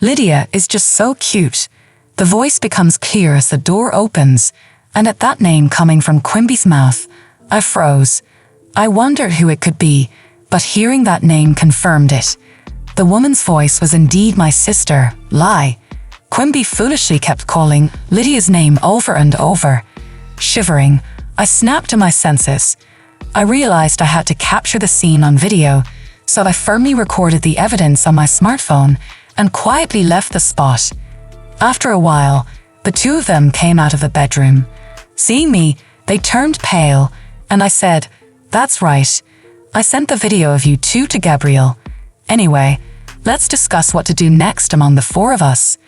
Lydia is just so cute. The voice becomes clear as the door opens, and at that name coming from Quimby's mouth, I froze. I wondered who it could be, but hearing that name confirmed it. The woman's voice was indeed my sister, Lai. Quimby foolishly kept calling Lydia's name over and over. Shivering, I snapped to my senses. I realized I had to capture the scene on video, so I firmly recorded the evidence on my smartphone and quietly left the spot. After a while, the two of them came out of the bedroom. Seeing me, they turned pale, and I said, "That's right. I sent the video of you two to Gabriel. Anyway, let's discuss what to do next among the four of us."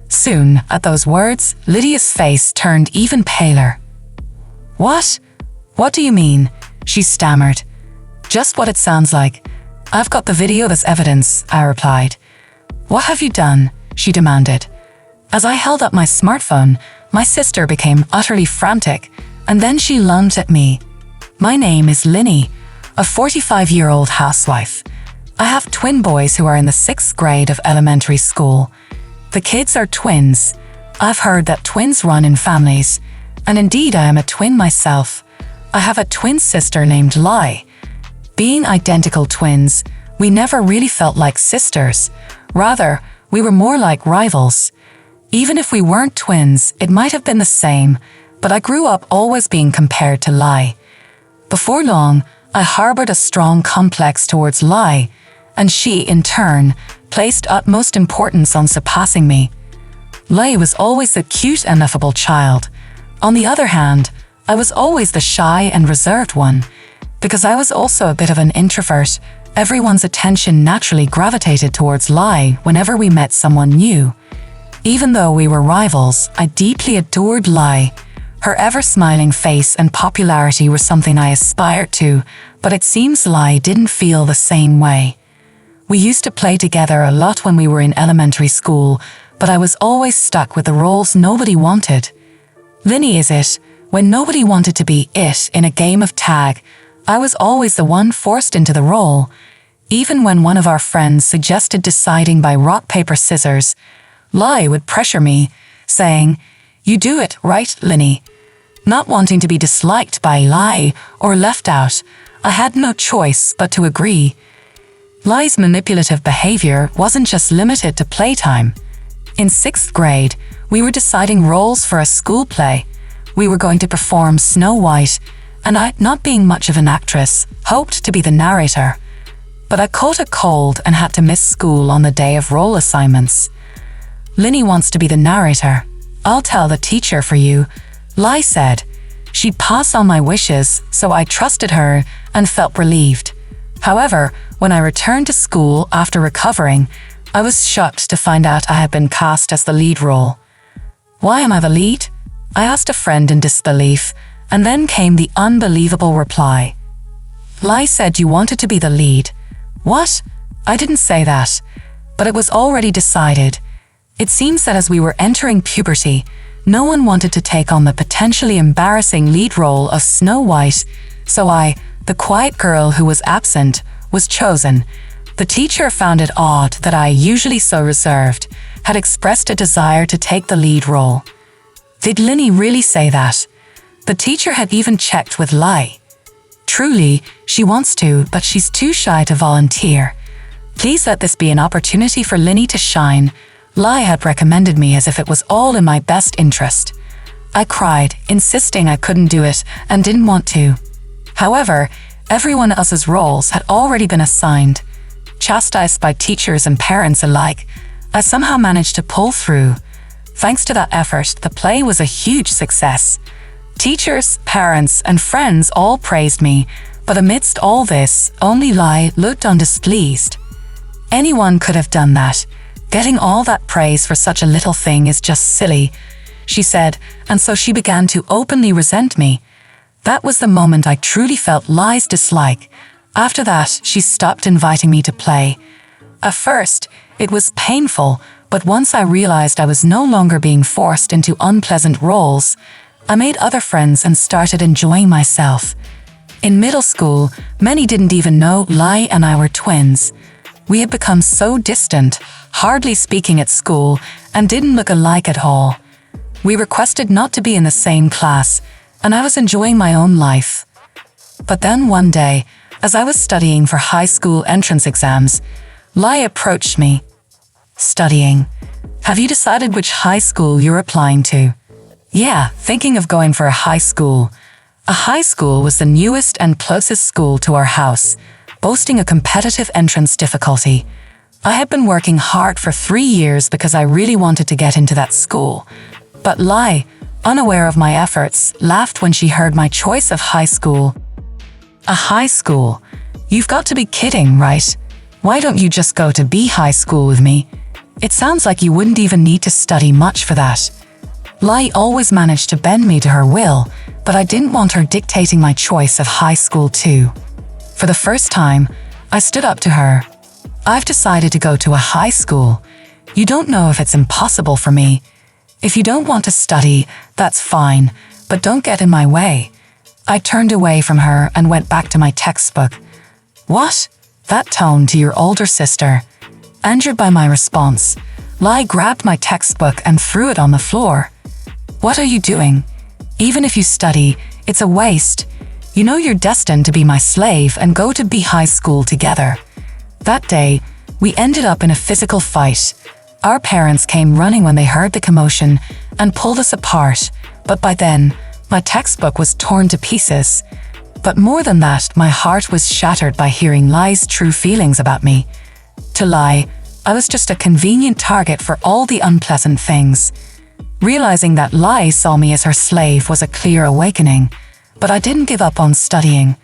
Soon, at those words, Lydia's face turned even paler. "What? What do you mean?" she stammered. "Just what it sounds like. I've got the video as evidence," I replied. "What have you done?" she demanded. As I held up my smartphone, my sister became utterly frantic, and then she lunged at me. "My name is Linny, a 45-year-old housewife. I have twin boys who are in the 6th grade of elementary school. The kids are twins. I've heard that twins run in families, and indeed I am a twin myself. I have a twin sister named Lai. Being identical twins, we never really felt like sisters. Rather, we were more like rivals. Even if we weren't twins, it might have been the same, but I grew up always being compared to Lai. Before long, I harbored a strong complex towards Lai, and she, in turn, placed utmost importance on surpassing me. Lai was always the cute and affable child. On the other hand, I was always the shy and reserved one. Because I was also a bit of an introvert, everyone's attention naturally gravitated towards Lai whenever we met someone new. Even though we were rivals, I deeply adored Lai. Her ever-smiling face and popularity were something I aspired to, but it seems Lai didn't feel the same way. We used to play together a lot when we were in elementary school, but I was always stuck with the roles nobody wanted. Linny is it. When nobody wanted to be it in a game of tag, I was always the one forced into the role. Even when one of our friends suggested deciding by rock, paper, scissors, Lai would pressure me, saying, "You do it, right, Linny?" Not wanting to be disliked by Lai or left out, I had no choice but to agree. Lai's manipulative behavior wasn't just limited to playtime. In 6th grade, we were deciding roles for a school play. We were going to perform Snow White, and I, not being much of an actress, hoped to be the narrator. But I caught a cold and had to miss school on the day of role assignments. "Linny wants to be the narrator. I'll tell the teacher for you," Lai said. She'd pass on my wishes, so I trusted her and felt relieved. However, when I returned to school after recovering, I was shocked to find out I had been cast as the lead role. "Why am I the lead?" I asked a friend in disbelief, and then came the unbelievable reply. "Lai said you wanted to be the lead." "What? I didn't say that." But it was already decided. It seems that as we were entering puberty, no one wanted to take on the potentially embarrassing lead role of Snow White, so I, the quiet girl who was absent, was chosen. The teacher found it odd that I, usually so reserved, had expressed a desire to take the lead role. Did Linny really say that? The teacher had even checked with Lai. Truly, she wants to, but she's too shy to volunteer. Please let this be an opportunity for Linny to shine. Lai had recommended me as if it was all in my best interest. I cried, insisting I couldn't do it and didn't want to. However, everyone else's roles had already been assigned. Chastised by teachers and parents alike, I somehow managed to pull through. Thanks to that effort, the play was a huge success. Teachers, parents, and friends all praised me, but amidst all this, only Lai looked on displeased. "Anyone could have done that. Getting all that praise for such a little thing is just silly," she said, and so she began to openly resent me. That was the moment I truly felt Lai's dislike. After that, she stopped inviting me to play. At first, it was painful, but once I realized I was no longer being forced into unpleasant roles, I made other friends and started enjoying myself. In middle school, many didn't even know Lai and I were twins. We had become so distant, hardly speaking at school, and didn't look alike at all. We requested not to be in the same class, and I was enjoying my own life. But then one day, as I was studying for high school entrance exams, Lai approached me. Studying. Have you decided which high school you're applying to? Yeah, thinking of going for a high school. A high school was the newest and closest school to our house, boasting a competitive entrance difficulty. I had been working hard for 3 years because I really wanted to get into that school. But Lai, unaware of my efforts, laughed when she heard my choice of high school. A high school? You've got to be kidding, right? Why don't you just go to B high school with me? It sounds like you wouldn't even need to study much for that. Lai always managed to bend me to her will, but I didn't want her dictating my choice of high school too. For the first time, I stood up to her. I've decided to go to a high school. You don't know if it's impossible for me. If you don't want to study, that's fine, but don't get in my way. I turned away from her and went back to my textbook. What? That tone to your older sister. Angered by my response, Lai grabbed my textbook and threw it on the floor. What are you doing? Even if you study, it's a waste. You know you're destined to be my slave and go to B high school together. That day, we ended up in a physical fight. Our parents came running when they heard the commotion and pulled us apart, but by then, my textbook was torn to pieces. But more than that, my heart was shattered by hearing Lai's true feelings about me. To Lai, I was just a convenient target for all the unpleasant things. Realizing that Lai saw me as her slave was a clear awakening, but I didn't give up on studying.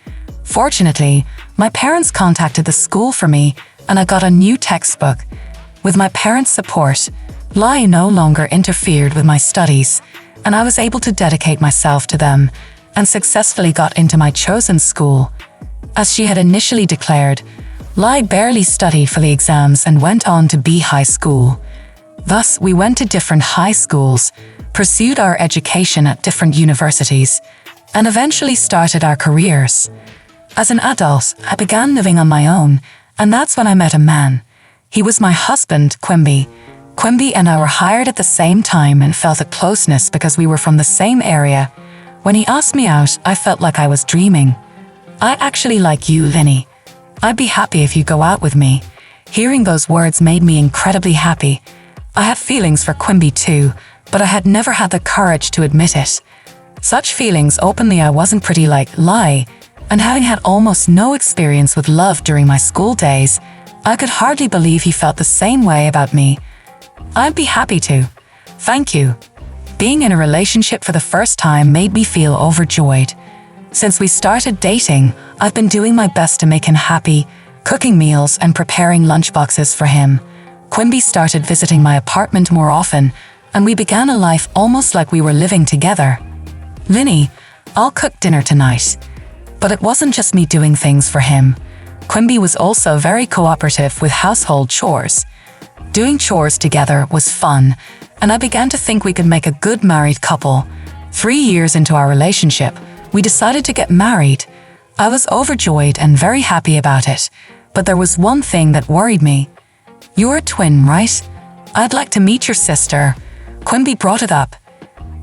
Fortunately, my parents contacted the school for me, and I got a new textbook. With my parents' support, Lai no longer interfered with my studies, and I was able to dedicate myself to them and successfully got into my chosen school. As she had initially declared, Lai barely studied for the exams and went on to B high school. Thus, we went to different high schools, pursued our education at different universities, and eventually started our careers. As an adult, I began living on my own, and that's when I met a man. He was my husband, Quimby. Quimby and I were hired at the same time and felt a closeness because we were from the same area. When he asked me out, I felt like I was dreaming. I actually like you, Vinny. I'd be happy if you go out with me. Hearing those words made me incredibly happy. I had feelings for Quimby too, but I had never had the courage to admit it. Such feelings openly I wasn't pretty like Lai, and having had almost no experience with love during my school days, I could hardly believe he felt the same way about me. I'd be happy to. Thank you. Being in a relationship for the first time made me feel overjoyed. Since we started dating, I've been doing my best to make him happy, cooking meals and preparing lunchboxes for him. Quimby started visiting my apartment more often, and we began a life almost like we were living together. Vinny, I'll cook dinner tonight. But it wasn't just me doing things for him. Quimby was also very cooperative with household chores. Doing chores together was fun, and I began to think we could make a good married couple. 3 years into our relationship, we decided to get married. I was overjoyed and very happy about it, but there was one thing that worried me. You're a twin, right? I'd like to meet your sister. Quimby brought it up.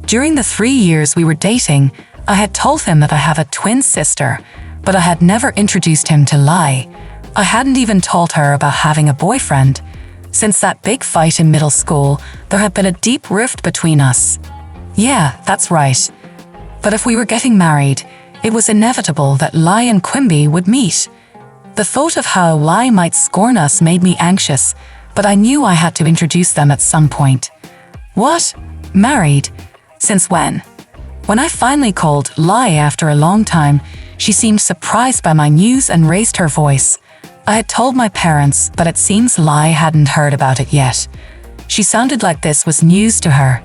During the 3 years we were dating, I had told him that I have a twin sister, but I had never introduced him to Lai. I hadn't even told her about having a boyfriend. Since that big fight in middle school, there had been a deep rift between us. Yeah, that's right. But if we were getting married, it was inevitable that Lai and Quimby would meet. The thought of how Lai might scorn us made me anxious, but I knew I had to introduce them at some point. What? Married? Since when? When I finally called Lai after a long time, she seemed surprised by my news and raised her voice. I had told my parents, but it seems Lai hadn't heard about it yet. She sounded like this was news to her.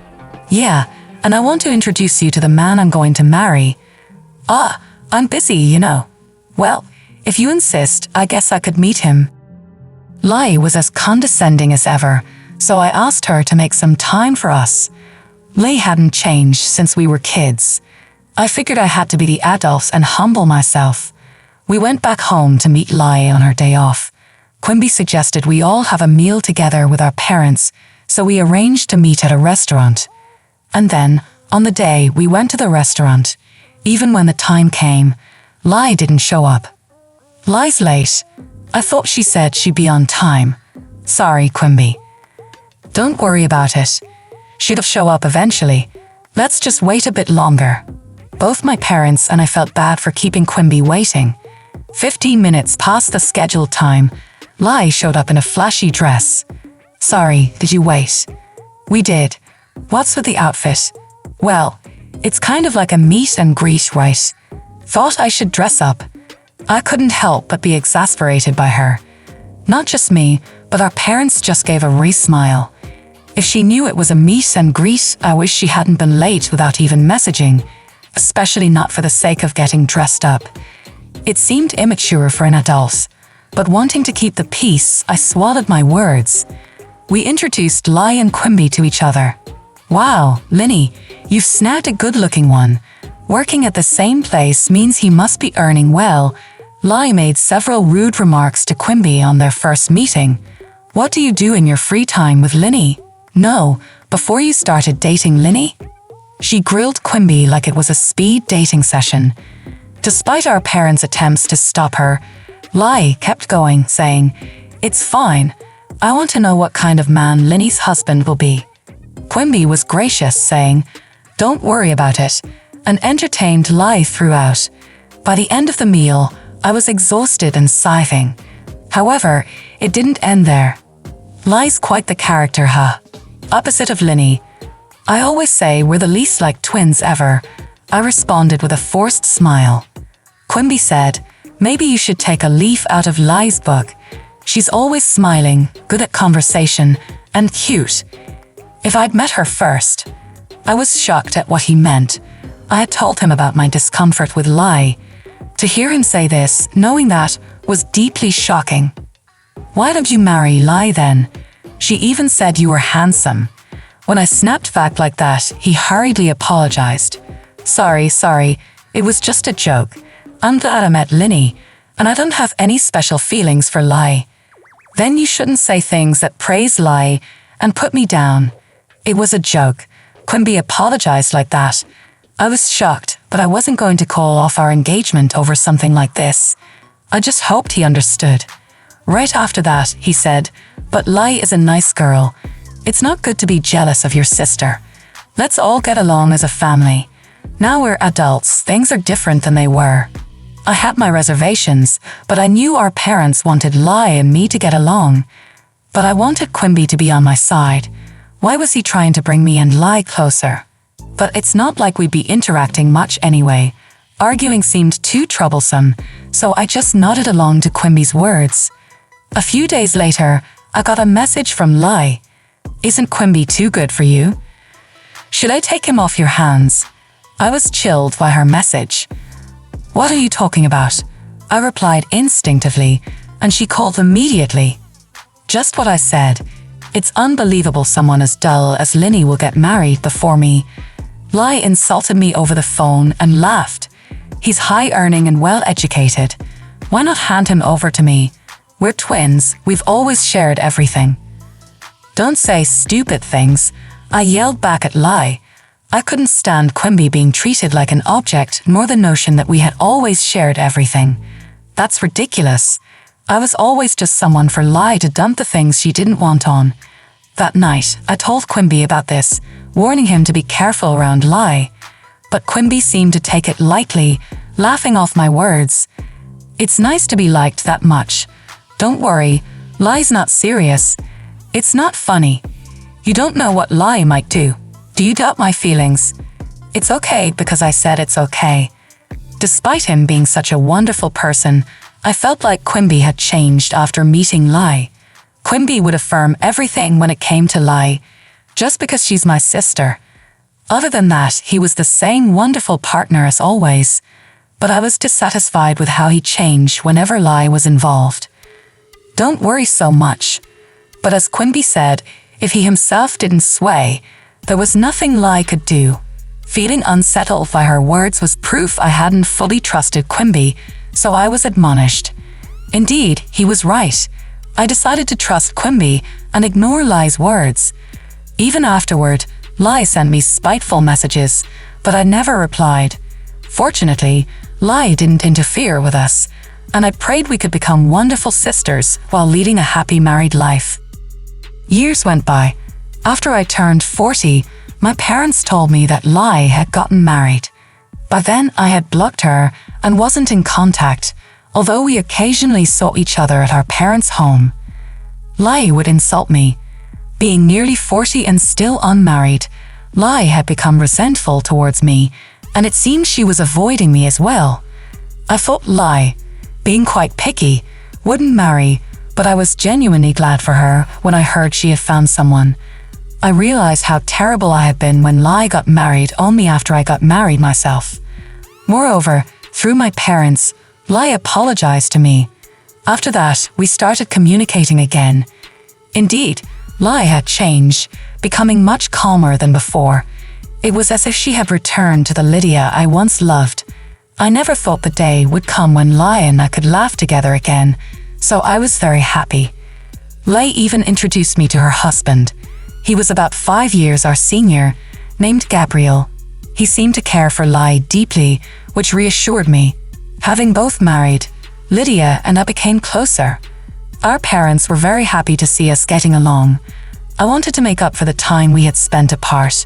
Yeah, and I want to introduce you to the man I'm going to marry. Ah, I'm busy, you know. Well, if you insist, I guess I could meet him. Lai was as condescending as ever, so I asked her to make some time for us. Lai hadn't changed since we were kids. I figured I had to be the adult and humble myself. We went back home to meet Lai on her day off. Quimby suggested we all have a meal together with our parents, so we arranged to meet at a restaurant. And then, on the day we went to the restaurant, even when the time came, Lai didn't show up. Lai's late. I thought she said she'd be on time. Sorry, Quimby. Don't worry about it. She'd have shown up eventually. Let's just wait a bit longer. Both my parents and I felt bad for keeping Quimby waiting. 15 minutes past the scheduled time, Lai showed up in a flashy dress. Sorry, did you wait? We did. What's with the outfit? Well, it's kind of like a meet and greet, right? Thought I should dress up. I couldn't help but be exasperated by her. Not just me, but our parents just gave a re-smile. If she knew it was a meet and greet, I wish she hadn't been late without even messaging, especially not for the sake of getting dressed up. It seemed immature for an adult, but wanting to keep the peace, I swallowed my words. We introduced Lai and Quimby to each other. Wow, Linny, you've snagged a good-looking one. Working at the same place means he must be earning well. Lai made several rude remarks to Quimby on their first meeting. What do you do in your free time with Linny? No, before you started dating Linny? She grilled Quimby like it was a speed dating session. Despite our parents' attempts to stop her, Lai kept going, saying, "It's fine. I want to know what kind of man Linny's husband will be." Quimby was gracious, saying, "Don't worry about it," and entertained Lai throughout. By the end of the meal, I was exhausted and sighing. However, it didn't end there. Lai's quite the character, huh? Opposite of Linny. I always say we're the least like twins ever. I responded with a forced smile. Quimby said, "Maybe you should take a leaf out of Lai's book. She's always smiling, good at conversation, and cute." If I'd met her first, I was shocked at what he meant. I had told him about my discomfort with Lai. To hear him say this, knowing that, was deeply shocking. Why don't you marry Lai then? She even said you were handsome. When I snapped back like that, he hurriedly apologized. Sorry, it was just a joke. I'm glad I met Linny, and I don't have any special feelings for Lai. Then you shouldn't say things that praise Lai and put me down. It was a joke. Quimby apologized like that. I was shocked, but I wasn't going to call off our engagement over something like this. I just hoped he understood. Right after that, he said, "But Lai is a nice girl. It's not good to be jealous of your sister. Let's all get along as a family. Now we're adults, things are different than they were." I had my reservations, but I knew our parents wanted Lai and me to get along. But I wanted Quimby to be on my side. Why was he trying to bring me and Lai closer? But it's not like we'd be interacting much anyway. Arguing seemed too troublesome, so I just nodded along to Quimby's words. A few days later, I got a message from Lai. "Isn't Quimby too good for you? Should I take him off your hands?" I was chilled by her message. "What are you talking about?" I replied instinctively, and she called immediately. Just what I said. It's unbelievable someone as dull as Linny will get married before me. Lai insulted me over the phone and laughed. He's high-earning and well-educated. Why not hand him over to me? We're twins, we've always shared everything. "Don't say stupid things," I yelled back at Lai. I couldn't stand Quimby being treated like an object, nor the notion that we had always shared everything. That's ridiculous. I was always just someone for Lai to dump the things she didn't want on. That night, I told Quimby about this, warning him to be careful around Lai. But Quimby seemed to take it lightly, laughing off my words. "It's nice to be liked that much. Don't worry, Lai's not serious. It's not funny. You don't know what Lai might do. Do you doubt my feelings?" It's okay because I said it's okay. Despite him being such a wonderful person, I felt like Quimby had changed after meeting Lai. Quimby would affirm everything when it came to Lai, just because she's my sister. Other than that, he was the same wonderful partner as always, but I was dissatisfied with how he changed whenever Lai was involved. Don't worry so much. But as Quimby said, if he himself didn't sway, there was nothing Lai could do. Feeling unsettled by her words was proof I hadn't fully trusted Quimby, so I was admonished. Indeed, he was right. I decided to trust Quimby and ignore Lai's words. Even afterward, Lai sent me spiteful messages, but I never replied. Fortunately, Lai didn't interfere with us, and I prayed we could become wonderful sisters while leading a happy married life. Years went by. After I turned 40, my parents told me that Lai had gotten married. By then, I had blocked her and wasn't in contact, although we occasionally saw each other at our parents' home. Lai would insult me. Being nearly 40 and still unmarried, Lai had become resentful towards me, and it seemed she was avoiding me as well. I thought Lai, being quite picky, wouldn't marry, but I was genuinely glad for her when I heard she had found someone. I realized how terrible I had been when Lai got married only after I got married myself. Moreover, through my parents, Lai apologized to me. After that, we started communicating again. Indeed, Lai had changed, becoming much calmer than before. It was as if she had returned to the Lydia I once loved. I never thought the day would come when Lai and I could laugh together again, so I was very happy. Lai even introduced me to her husband. He was about 5 years our senior, named Gabriel. He seemed to care for Lai deeply, which reassured me. Having both married, Lydia and I became closer. Our parents were very happy to see us getting along. I wanted to make up for the time we had spent apart.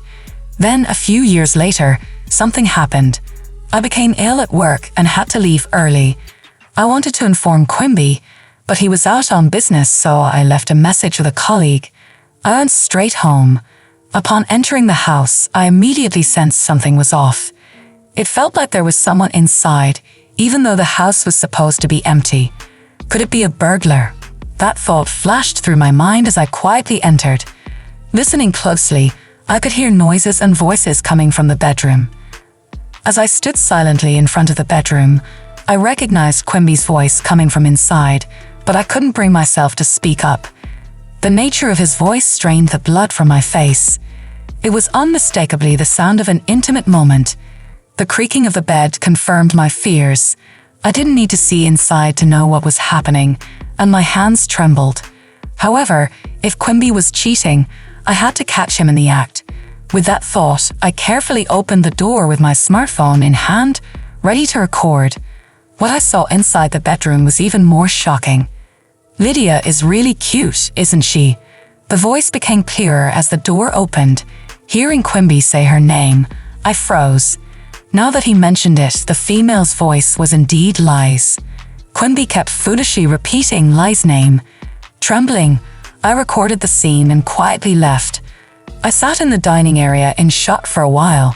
Then, a few years later, something happened. I became ill at work and had to leave early. I wanted to inform Quimby, but he was out on business, so I left a message with a colleague. I went straight home. Upon entering the house, I immediately sensed something was off. It felt like there was someone inside, even though the house was supposed to be empty. Could it be a burglar? That thought flashed through my mind as I quietly entered. Listening closely, I could hear noises and voices coming from the bedroom. As I stood silently in front of the bedroom, I recognized Quimby's voice coming from inside, but I couldn't bring myself to speak up. The nature of his voice strained the blood from my face. It was unmistakably the sound of an intimate moment. The creaking of the bed confirmed my fears. I didn't need to see inside to know what was happening, and my hands trembled. However, if Quimby was cheating, I had to catch him in the act. With that thought, I carefully opened the door with my smartphone in hand, ready to record. What I saw inside the bedroom was even more shocking. Lydia is really cute, isn't she? The voice became clearer as the door opened. Hearing Quimby say her name, I froze. Now that he mentioned it, the female's voice was indeed Lai's. Quimby kept foolishly repeating Lai's name. Trembling, I recorded the scene and quietly left. I sat in the dining area in shock for a while.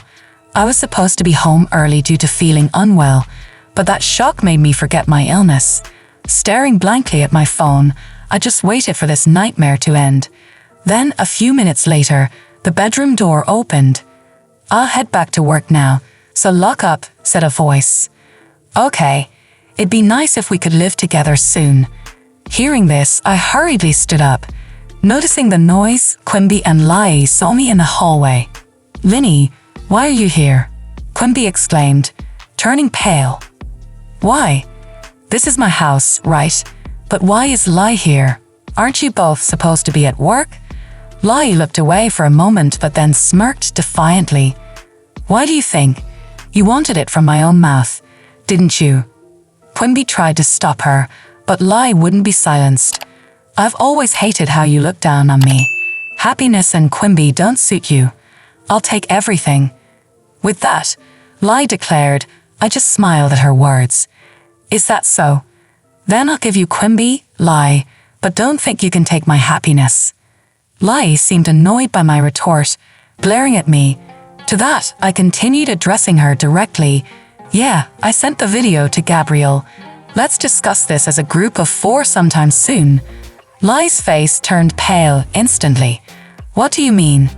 I was supposed to be home early due to feeling unwell, but that shock made me forget my illness. Staring blankly at my phone, I just waited for this nightmare to end. Then, a few minutes later, the bedroom door opened. "I'll head back to work now, so lock up," said a voice. "Okay, it'd be nice if we could live together soon." Hearing this, I hurriedly stood up. Noticing the noise, Quimby and Lai saw me in the hallway. "Linny, why are you here?" Quimby exclaimed, turning pale. "Why? This is my house, right? But why is Lai here? Aren't you both supposed to be at work?" Lai looked away for a moment but then smirked defiantly. "Why do you think? You wanted it from my own mouth, didn't you?" Quimby tried to stop her, but Lai wouldn't be silenced. "I've always hated how you look down on me. Happiness and Quimby don't suit you. I'll take everything." With that, Lai declared. I just smiled at her words. "Is that so? Then I'll give you Quimby, Lai, but don't think you can take my happiness." Lai seemed annoyed by my retort, glaring at me. To that, I continued addressing her directly. "Yeah, I sent the video to Gabriel. Let's discuss this as a group of 4 sometime soon." Lai's face turned pale instantly. "What do you mean?"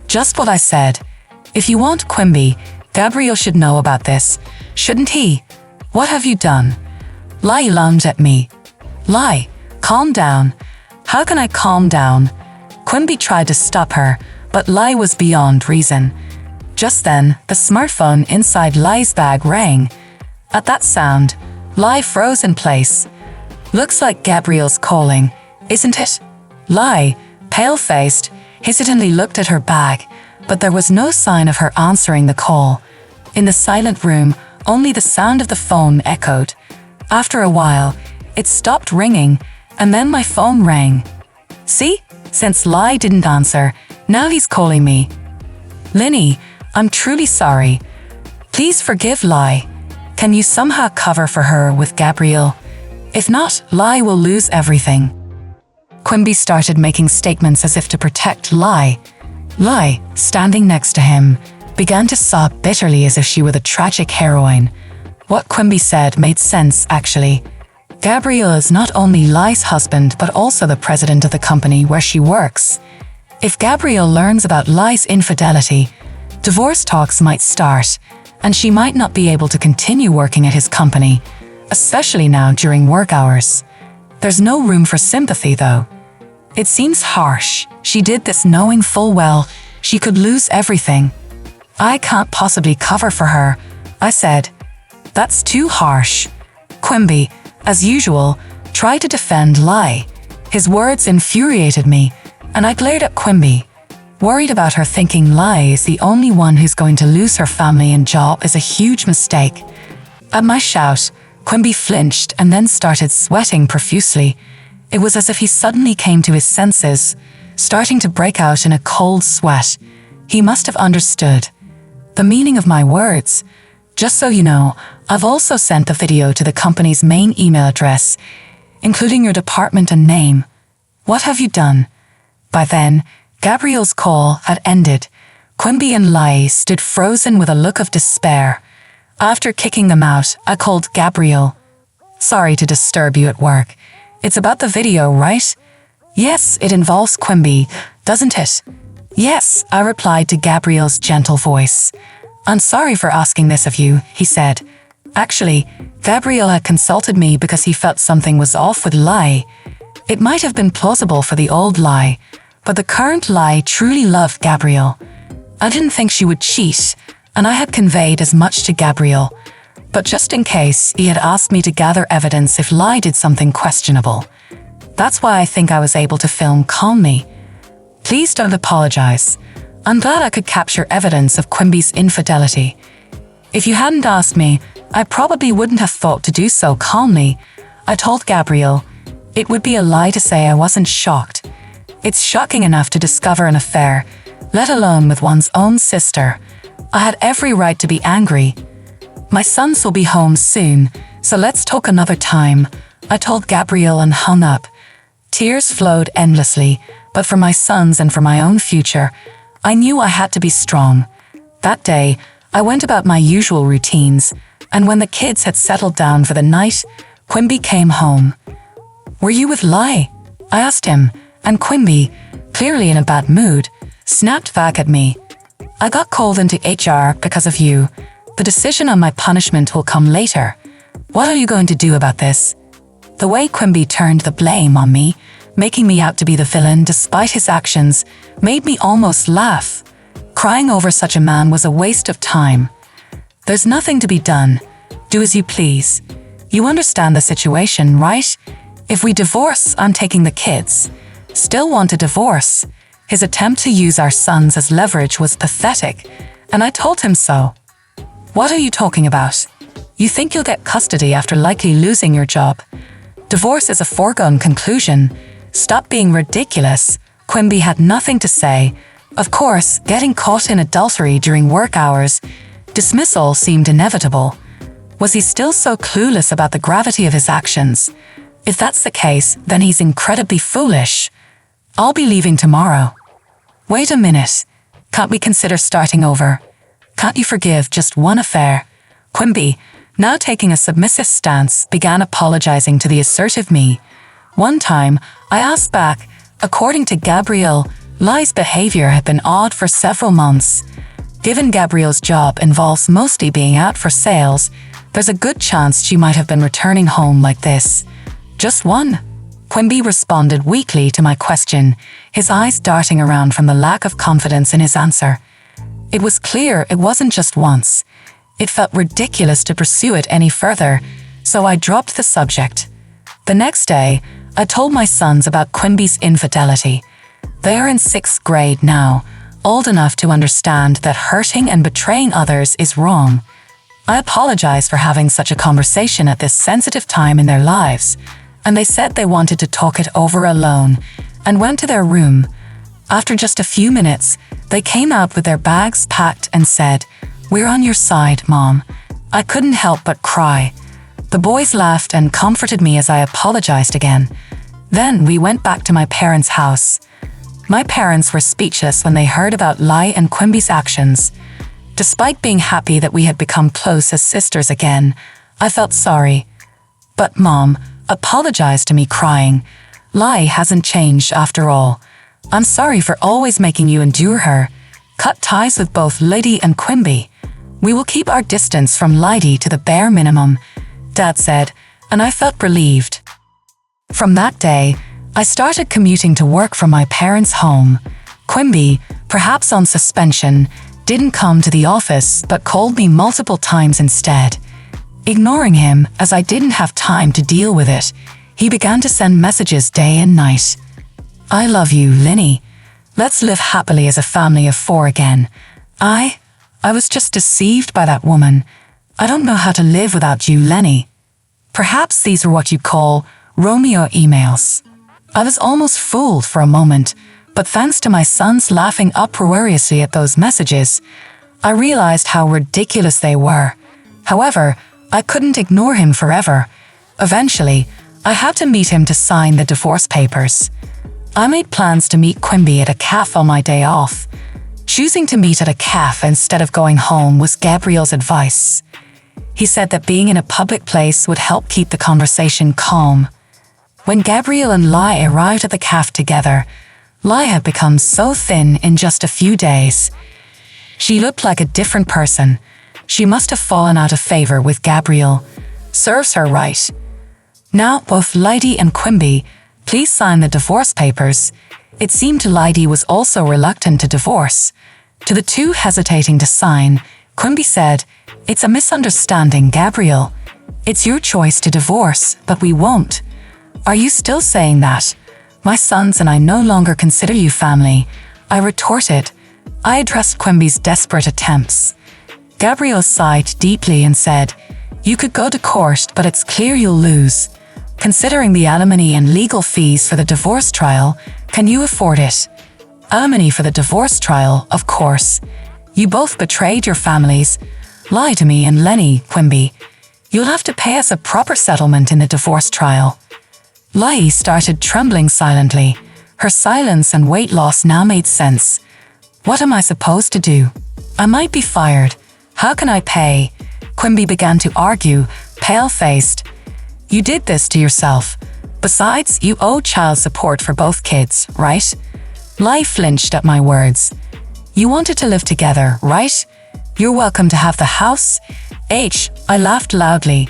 "Just what I said. If you want Quimby, Gabriel should know about this, shouldn't he? What have you done?" Lai lunged at me. "Lai, calm down." "How can I calm down?" Quimby tried to stop her, but Lai was beyond reason. Just then, the smartphone inside Lai's bag rang. At that sound, Lai froze in place. "Looks like Gabriel's calling," isn't it? Lie, pale-faced, hesitantly looked at her bag, but there was no sign of her answering the call. In the silent room, only the sound of the phone echoed. After a while, it stopped ringing, and then my phone rang. See? Since Lie didn't answer, now he's calling me. Linny, I'm truly sorry. Please forgive Lie. Can you somehow cover for her with Gabriel? If not, Lie will lose everything. Quimby started making statements as if to protect Lie. Lie, standing next to him, began to sob bitterly as if she were the tragic heroine. What Quimby said made sense, actually. Gabriel is not only Lie's husband but also the president of the company where she works. If Gabriel learns about Lie's infidelity, divorce talks might start, and she might not be able to continue working at his company, especially now during work hours. There's no room for sympathy, though. It seems harsh. She did this knowing full well she could lose everything. I can't possibly cover for her, I said. That's too harsh. Quimby, as usual, tried to defend Lie. His words infuriated me, and I glared at Quimby. Worried about her thinking Lie is the only one who's going to lose her family and job is a huge mistake. At my shout, Quimby flinched and then started sweating profusely. It was as if he suddenly came to his senses, starting to break out in a cold sweat. He must have understood the meaning of my words. Just so you know, I've also sent the video to the company's main email address, including your department and name. What have you done? By then, Gabriel's call had ended. Quimby and Lie stood frozen with a look of despair. After kicking them out, I called Gabriel. Sorry to disturb you at work. It's about the video, right? Yes, it involves Quimby, doesn't it? Yes, I replied to Gabriel's gentle voice. I'm sorry for asking this of you, he said. Actually, Gabriel had consulted me because he felt something was off with Lie. It might have been plausible for the old Lie, but the current Lie truly loved Gabriel. I didn't think she would cheat, and I had conveyed as much to Gabriel. But just in case, he had asked me to gather evidence if Lie did something questionable. That's why I think I was able to film calmly. Please don't apologize. I'm glad I could capture evidence of Quimby's infidelity. If you hadn't asked me, I probably wouldn't have thought to do so calmly. I told Gabriel. It would be a lie to say I wasn't shocked. It's shocking enough to discover an affair, let alone with one's own sister. I had every right to be angry. My sons will be home soon, so let's talk another time, I told Gabriel and hung up. Tears flowed endlessly, but for my sons and for my own future, I knew I had to be strong. That day, I went about my usual routines, and when the kids had settled down for the night, Quimby came home. Were you with Lie? I asked him, and Quimby, clearly in a bad mood, snapped back at me. I got called into HR because of you. The decision on my punishment will come later. What are you going to do about this? The way Quimby turned the blame on me, making me out to be the villain despite his actions, made me almost laugh. Crying over such a man was a waste of time. There's nothing to be done. Do as you please. You understand the situation, right? If we divorce, I'm taking the kids. Still want a divorce. His attempt to use our sons as leverage was pathetic, and I told him so. What are you talking about? You think you'll get custody after likely losing your job? Divorce is a foregone conclusion. Stop being ridiculous. Quimby had nothing to say. Of course, getting caught in adultery during work hours, dismissal seemed inevitable. Was he still so clueless about the gravity of his actions? If that's the case, then he's incredibly foolish. I'll be leaving tomorrow. Wait a minute. Can't we consider starting over? Can't you forgive just one affair? Quimby, now taking a submissive stance, began apologizing to the assertive me. One time, I asked back, according to Gabriel, Lie's behavior had been odd for several months. Given Gabriel's job involves mostly being out for sales, there's a good chance she might have been returning home like this. Just one? Quimby responded weakly to my question, his eyes darting around from the lack of confidence in his answer. It was clear it wasn't just once. It felt ridiculous to pursue it any further, so I dropped the subject. The next day, I told my sons about Quimby's infidelity. They are in 6th grade now, old enough to understand that hurting and betraying others is wrong. I apologized for having such a conversation at this sensitive time in their lives, and they said they wanted to talk it over alone, and went to their room. After just a few minutes, they came out with their bags packed and said, "We're on your side, Mom." I couldn't help but cry. The boys laughed and comforted me as I apologized again. Then we went back to my parents' house. My parents were speechless when they heard about Lai and Quimby's actions. Despite being happy that we had become close as sisters again, I felt sorry. But Mom apologized to me, crying, "Lai hasn't changed after all. I'm sorry for always making you endure her. Cut ties with both Lady and Quimby. We will keep our distance from Lady to the bare minimum," Dad said, and I felt relieved. From that day, I started commuting to work from my parents' home. Quimby, perhaps on suspension, didn't come to the office but called me multiple times instead. Ignoring him, as I didn't have time to deal with it, he began to send messages day and night. "I love you, Linny. Let's live happily as a family of 4 again. I was just deceived by that woman. I don't know how to live without you, Lenny." Perhaps these are what you call Romeo emails. I was almost fooled for a moment, but thanks to my sons laughing uproariously at those messages, I realized how ridiculous they were. However, I couldn't ignore him forever. Eventually, I had to meet him to sign the divorce papers. I made plans to meet Quimby at a cafe on my day off. Choosing to meet at a cafe instead of going home was Gabriel's advice. He said that being in a public place would help keep the conversation calm. When Gabriel and Lai arrived at the cafe together, Lai had become so thin in just a few days. She looked like a different person. She must have fallen out of favor with Gabriel. Serves her right. Now both Lady and Quimby, please sign the divorce papers. It seemed Lady was also reluctant to divorce. To the two hesitating to sign, Quimby said, "It's a misunderstanding, Gabriel. It's your choice to divorce, but we won't." "Are you still saying that? My sons and I no longer consider you family," I retorted. I addressed Quimby's desperate attempts. Gabriel sighed deeply and said, "You could go to court, but it's clear you'll lose. Considering the alimony and legal fees for the divorce trial, can you afford it?" "Alimony for the divorce trial, of course. You both betrayed your families. Lie to me and Lenny, Quimby. You'll have to pay us a proper settlement in the divorce trial." Lai started trembling silently. Her silence and weight loss now made sense. "What am I supposed to do? I might be fired. How can I pay?" Quimby began to argue, pale-faced. "You did this to yourself. Besides, you owe child support for both kids, right?" Lai flinched at my words. "You wanted to live together, right? You're welcome to have the house." I laughed loudly.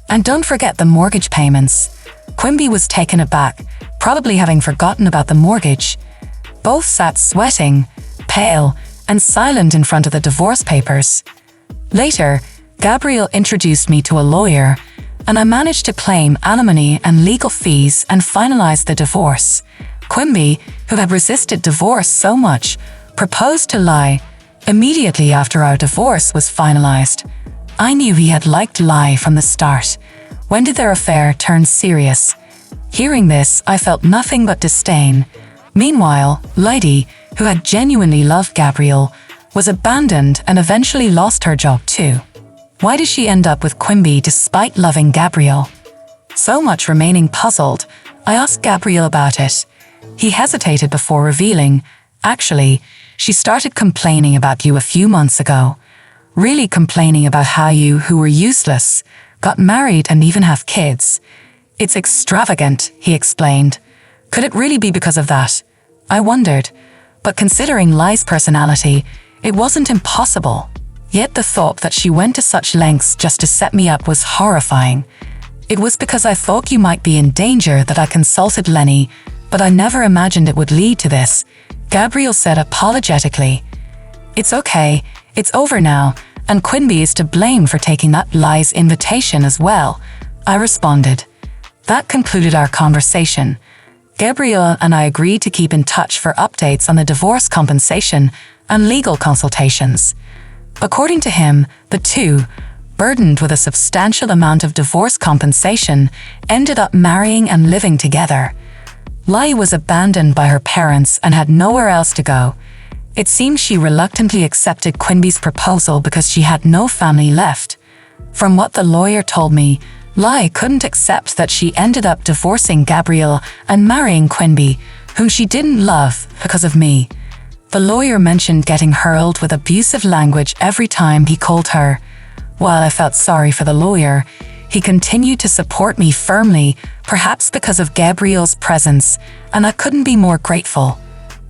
"And don't forget the mortgage payments." Quimby was taken aback, probably having forgotten about the mortgage. Both sat sweating, pale, and silent in front of the divorce papers. Later, Gabriel introduced me to a lawyer, and I managed to claim alimony and legal fees and finalize the divorce. Quimby, who had resisted divorce so much, proposed to Lai. Immediately after our divorce was finalized, I knew he had liked Lai from the start. When did their affair turn serious? Hearing this, I felt nothing but disdain. Meanwhile, Lady, who had genuinely loved Gabriel, was abandoned and eventually lost her job too. Why did she end up with Quimby despite loving Gabriel? So much remaining puzzled, I asked Gabriel about it. He hesitated before revealing, "Actually, she started complaining about you a few months ago. Really complaining about how you, who were useless, got married and even have kids. It's extravagant," he explained. Could it really be because of that? I wondered, but considering Lai's personality, it wasn't impossible. Yet the thought that she went to such lengths just to set me up was horrifying. "It was because I thought you might be in danger that I consulted Lenny, but I never imagined it would lead to this," Gabriel said apologetically. "It's okay, it's over now, and Quimby is to blame for taking that Lai's invitation as well," I responded. That concluded our conversation. Gabriel and I agreed to keep in touch for updates on the divorce compensation and legal consultations. According to him, the two, burdened with a substantial amount of divorce compensation, ended up marrying and living together. Lai was abandoned by her parents and had nowhere else to go. It seems she reluctantly accepted Quimby's proposal because she had no family left. From what the lawyer told me, Lai couldn't accept that she ended up divorcing Gabriel and marrying Quimby, whom she didn't love, because of me. The lawyer mentioned getting hurled with abusive language every time he called her. While I felt sorry for the lawyer, he continued to support me firmly, perhaps because of Gabriel's presence, and I couldn't be more grateful.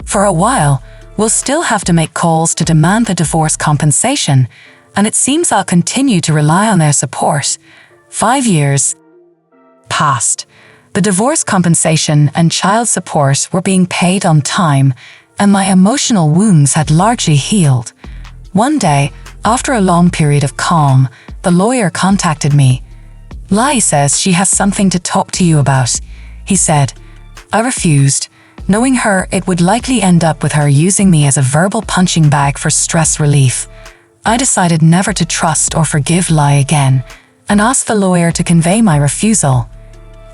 For a while, we'll still have to make calls to demand the divorce compensation, and it seems I'll continue to rely on their support. 5 years passed. The divorce compensation and child support were being paid on time, and my emotional wounds had largely healed. One day, after a long period of calm, the lawyer contacted me. Lai says she has something to talk to you about, he said. I refused. Knowing her, it would likely end up with her using me as a verbal punching bag for stress relief. I decided never to trust or forgive Lai again, and asked the lawyer to convey my refusal.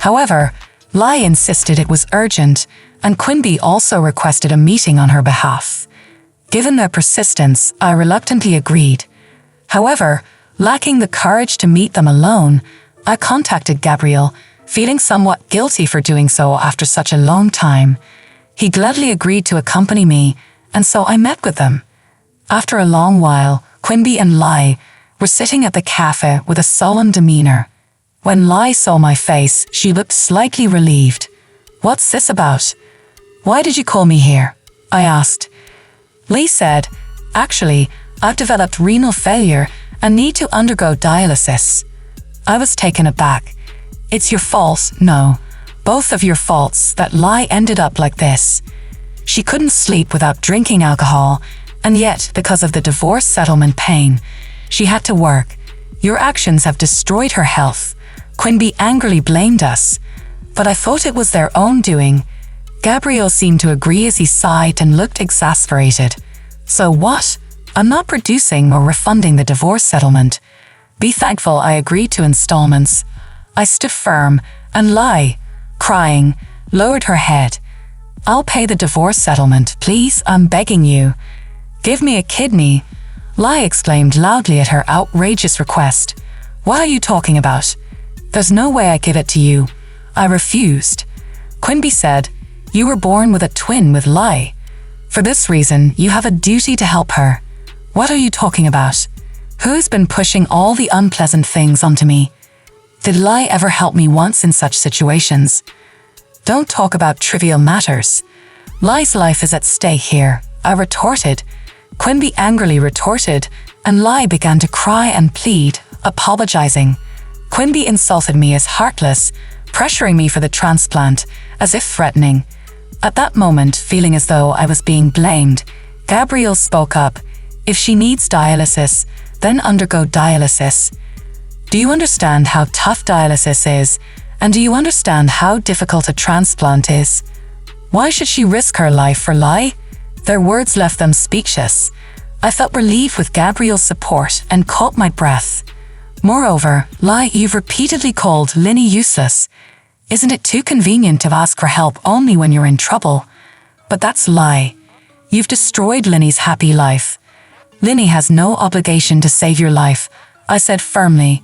However, Lai insisted it was urgent, and Quimby also requested a meeting on her behalf. Given their persistence, I reluctantly agreed. However, lacking the courage to meet them alone, I contacted Gabriel, feeling somewhat guilty for doing so after such a long time. He gladly agreed to accompany me, and so I met with them. After a long while, Quimby and Lai were sitting at the cafe with a solemn demeanor. When Lai saw my face, she looked slightly relieved. "What's this about? Why did you call me here?" I asked. Lee said, "Actually, I've developed renal failure and need to undergo dialysis." I was taken aback. "It's your fault, no, both of your faults that Lai ended up like this." She couldn't sleep without drinking alcohol, and yet, because of the divorce settlement pain, she had to work. "Your actions have destroyed her health." Quimby angrily blamed us, but I thought it was their own doing. Gabriel seemed to agree as he sighed and looked exasperated. "So what? I'm not producing or refunding the divorce settlement. Be thankful I agreed to installments." I stood firm, and Lai, crying, lowered her head. "I'll pay the divorce settlement, please, I'm begging you." "Give me a kidney," Lai exclaimed loudly at her outrageous request. "What are you talking about? There's no way I give it to you." I refused. Quimby said, "You were born with a twin with Lai. For this reason, you have a duty to help her." "What are you talking about? Who's been pushing all the unpleasant things onto me? Did Lai ever help me once in such situations?" "Don't talk about trivial matters. Lai's life is at stake here," I retorted. Quimby angrily retorted, and Lai began to cry and plead, apologizing. Quimby insulted me as heartless, pressuring me for the transplant, as if threatening. At that moment, feeling as though I was being blamed, Gabriel spoke up. "If she needs dialysis, then undergo dialysis. Do you understand how tough dialysis is? And do you understand how difficult a transplant is? Why should she risk her life for Lai?" Their words left them speechless. I felt relief with Gabriel's support and caught my breath. "Moreover, Lai, you've repeatedly called Linny useless. Isn't it too convenient to ask for help only when you're in trouble?" "But that's Lai. You've destroyed Linny's happy life. Linny has no obligation to save your life," I said firmly.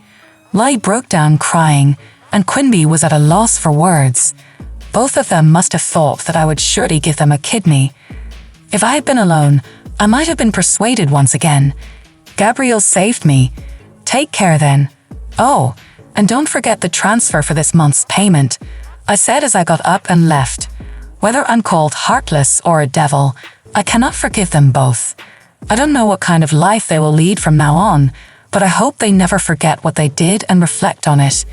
Lai broke down crying, and Quimby was at a loss for words. Both of them must have thought that I would surely give them a kidney. If I had been alone, I might have been persuaded once again. Gabriel saved me. "Take care then. Oh, and don't forget the transfer for this month's payment," I said as I got up and left. Whether I'm called heartless or a devil, I cannot forgive them both. I don't know what kind of life they will lead from now on, but I hope they never forget what they did and reflect on it.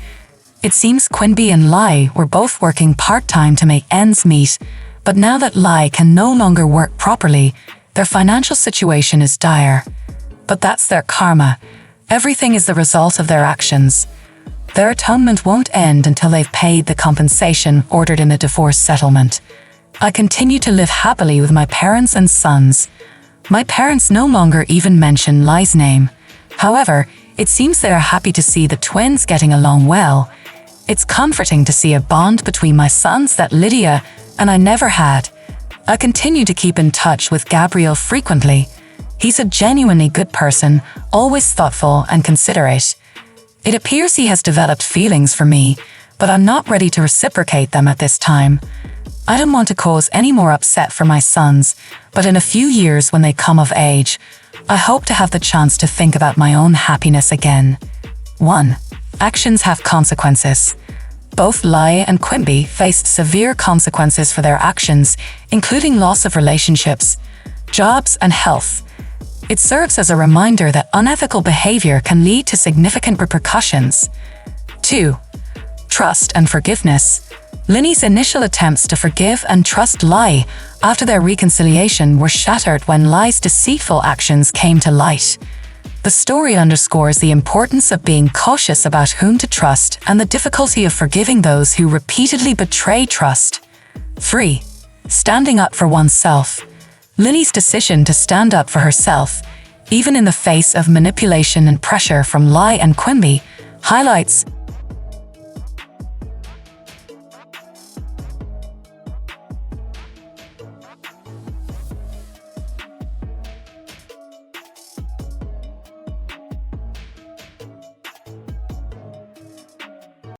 It seems Quimby and Lai were both working part-time to make ends meet, but now that Lai can no longer work properly, their financial situation is dire. But that's their karma. Everything is the result of their actions. Their atonement won't end until they've paid the compensation ordered in the divorce settlement. I continue to live happily with my parents and sons. My parents no longer even mention Lai's name. However, it seems they are happy to see the twins getting along well. It's comforting to see a bond between my sons that Lydia and I never had. I continue to keep in touch with Gabriel frequently. He's a genuinely good person, always thoughtful and considerate. It appears he has developed feelings for me, but I'm not ready to reciprocate them at this time. I don't want to cause any more upset for my sons, but in a few years when they come of age, I hope to have the chance to think about my own happiness again. 1. Actions have consequences. Both Lai and Quimby faced severe consequences for their actions, including loss of relationships, jobs, and health. It serves as a reminder that unethical behavior can lead to significant repercussions. 2. Trust and forgiveness. Linny's initial attempts to forgive and trust Lai after their reconciliation were shattered when Lai's deceitful actions came to light. The story underscores the importance of being cautious about whom to trust and the difficulty of forgiving those who repeatedly betray trust. 3. Standing up for oneself. Linny's decision to stand up for herself, even in the face of manipulation and pressure from Lai and Quimby, highlights